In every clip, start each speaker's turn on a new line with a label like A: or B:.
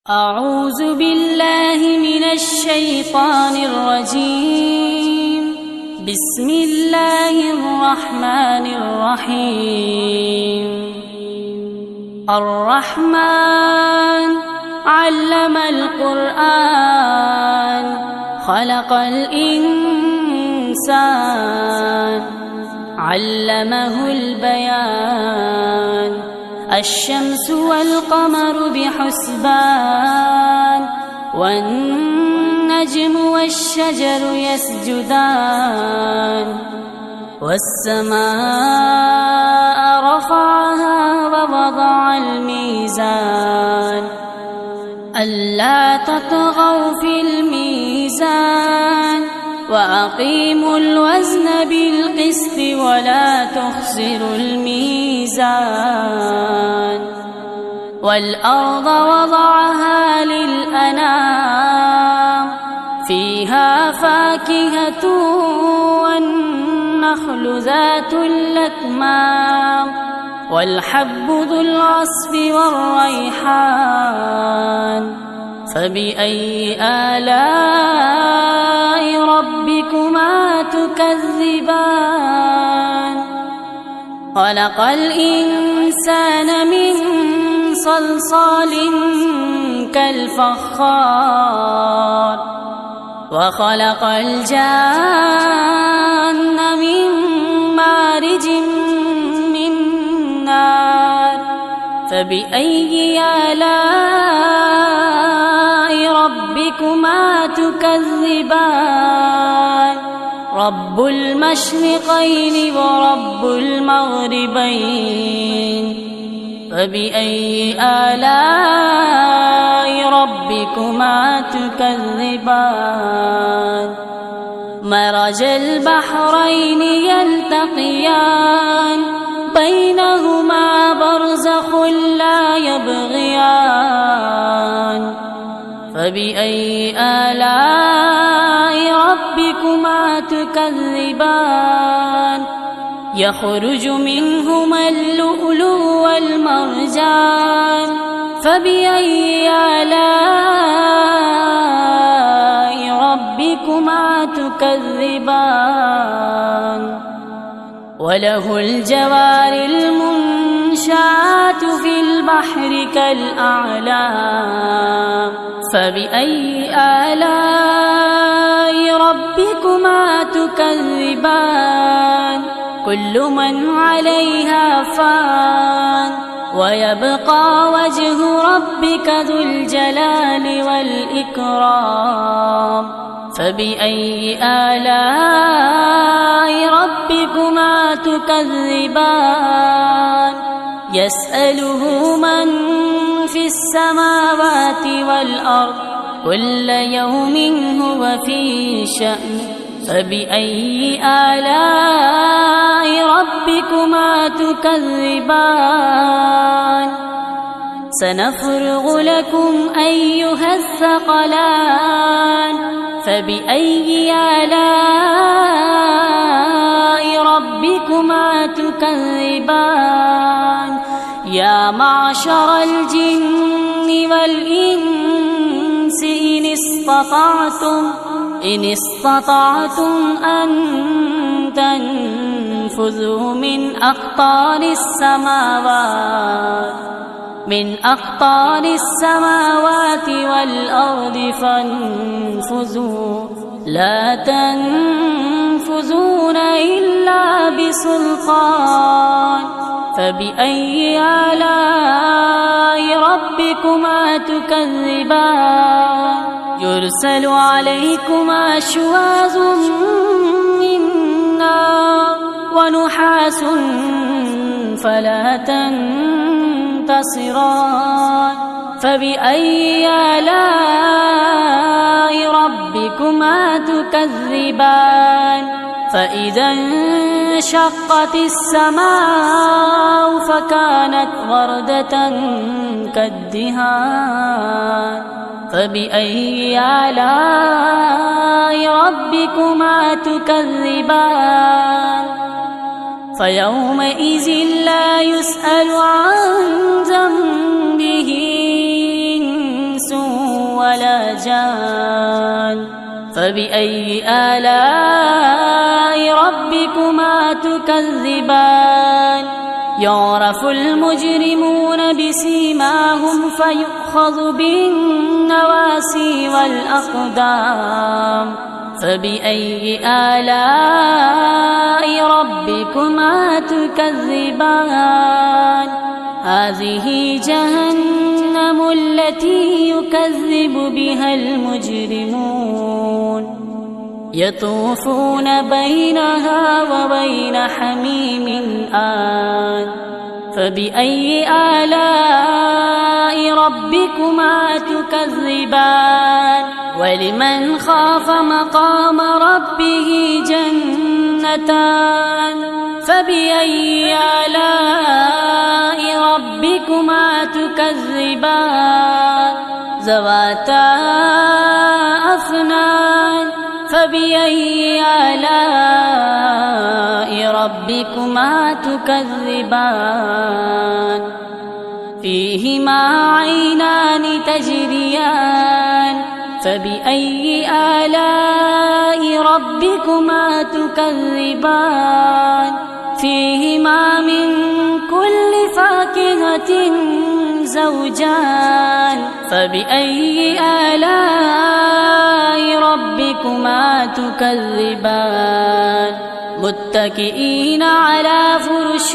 A: أعوذ بالله من الشيطان الرجيم. بسم الله الرحمن الرحيم. الرحمن علم القرآن خلق الإنسان علمه البيان. الشمس والقمر بحسبان والنجم والشجر يسجدان. والسماء رفعها ووضع الميزان ألا تطغوا في الميزان وأقيموا الوزن بالقسط ولا تخسروا الميزان. والأرض وضعها للأنام فيها فاكهة والنخل ذات الأكمام والحب ذو العصف والريحان. فبأي آلاء ربكما تكذبان؟ خلق الإنسان من صلصال كالفخار وخلق الجان من مارج من نار. فبأي آلاء ربكما تكذبان؟ رب المشرقين ورب المغربين. فبأي آلاء ربكما تكذبان؟ مرج البحرين يلتقيان بينهما برزخ لا يبغيان. فبأي آلاء ربكما تكذبان؟ يخرج منهما اللؤلؤ والمرجان. فبأي آلاء ربكما تكذبان؟ وله الجوار المنشآت في البحر كالأعلام. فبأي آلاء ربكما تكذبان؟ كل من عليها فان ويبقى وجه ربك ذو الجلال والإكرام. فبأي آلاء ربكما تكذبان؟ يسأله من في السماوات والأرض كل يوم هو في شأن. فبأي آلاء ربكما تكذبان؟ سنفرغ لكم أيها الثقلان. فبأي آلاء ربكما تكذبان؟ يا معشر الجن والإنس إن استطعتم أن تنفذوا من أقطار السماوات والأرض فانفذوا لا تنفذون إلا بسلطان. فبأي آلاء ربكما تكذبان؟ يرسل عليكما شواظ من نار ونحاس فلا تنتصران. فبأي آلاء ربكما تكذبان؟ فإذا انشقت السماء فكانت وردة كالدهان. فبأي آلاء ربكما تكذبان؟ فيومئذ لا يسأل عن ذنبه إنس ولا جان. فبأي آلاء ربكما تكذبان؟ يعرف المجرمون بسيماهم فيؤخذ بالنواسي والأقدام. فبأي آلاء ربكما تكذبان؟ هذه جهنم التي يكذب بها المجرمون، يطوفون بينها وبين حميم آن. فبأي آلاء ربكما تكذبان؟ ولمن خاف مقام ربه جنتان. فبأي آلاء ربكما تكذبان؟ ذواتا أفنان. فبأي آلاء ربكما تكذبان؟ فيهما عينان تجريان. فبأي آلاء ربكما تكذبان؟ فيهما من كل فاكهة زوجان. فبأي آلاء ربكما تكذبان؟ متكئين على فرش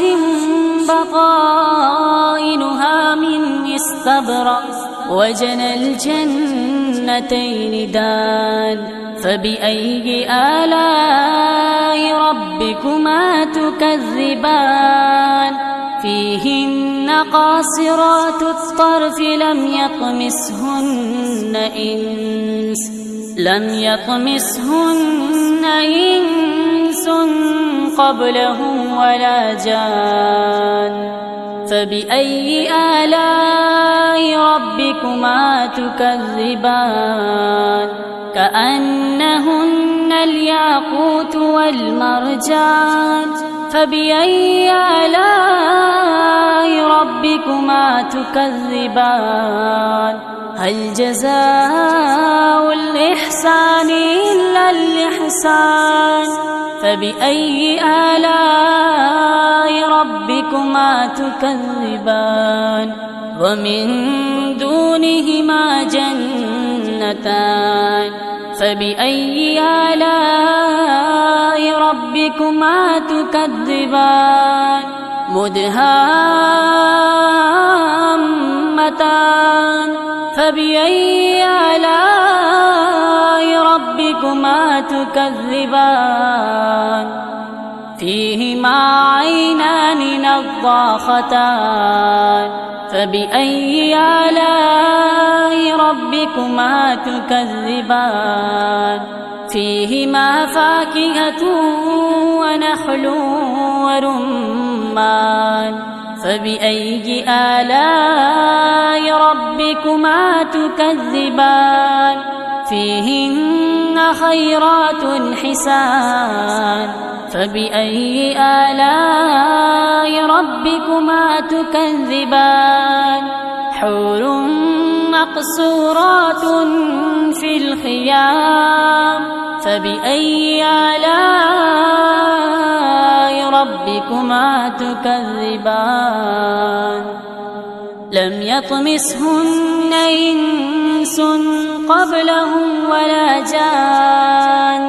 A: بطائنها من استبرق وجنى الجنتين دان. فبأي آلاء ربكما تكذبان؟ فيهن قاصرات الطرف لم يطمسهن إنس قبلهم ولا جان. فبأي آلاء ربكما تكذبان؟ كأنهن الياقوت والمرجان. فبأي آلاء ربكما تكذبان؟ هل جزاء الإحسان إلا الإحسان؟ فبأي آلاء ربكما تكذبان؟ ومن دونهما جنتان. فبأي آلاء ربكما تكذبان؟ مدهامتان. فبأي آلاء ربكما تكذبان؟ فيهما عينان نضاختان. فبأي آلاء ربكما تكذبان؟ فيهما فاكهة ونخل ورمان. فبأي آلاء ربكما تكذبان؟ فيهن خيرات حسان. فبأي آلاء ربكما تكذبان؟ حور مقصورات في الخيام. فبأي آلاء ربكما تكذبان؟ لم يطمسهن إنس قبلهم ولا جان.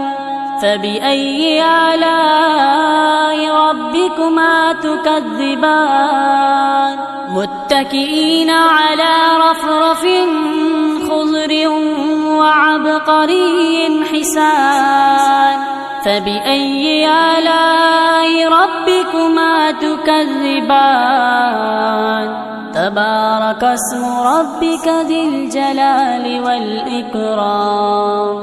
A: فبأي آلاء ربكما تكذبان؟ متكئين على رفرف خضر وعبقري حسان. فبأي آلاء ربكما تكذبان؟ تبارك اسم ربك ذي الجلال والإكرام.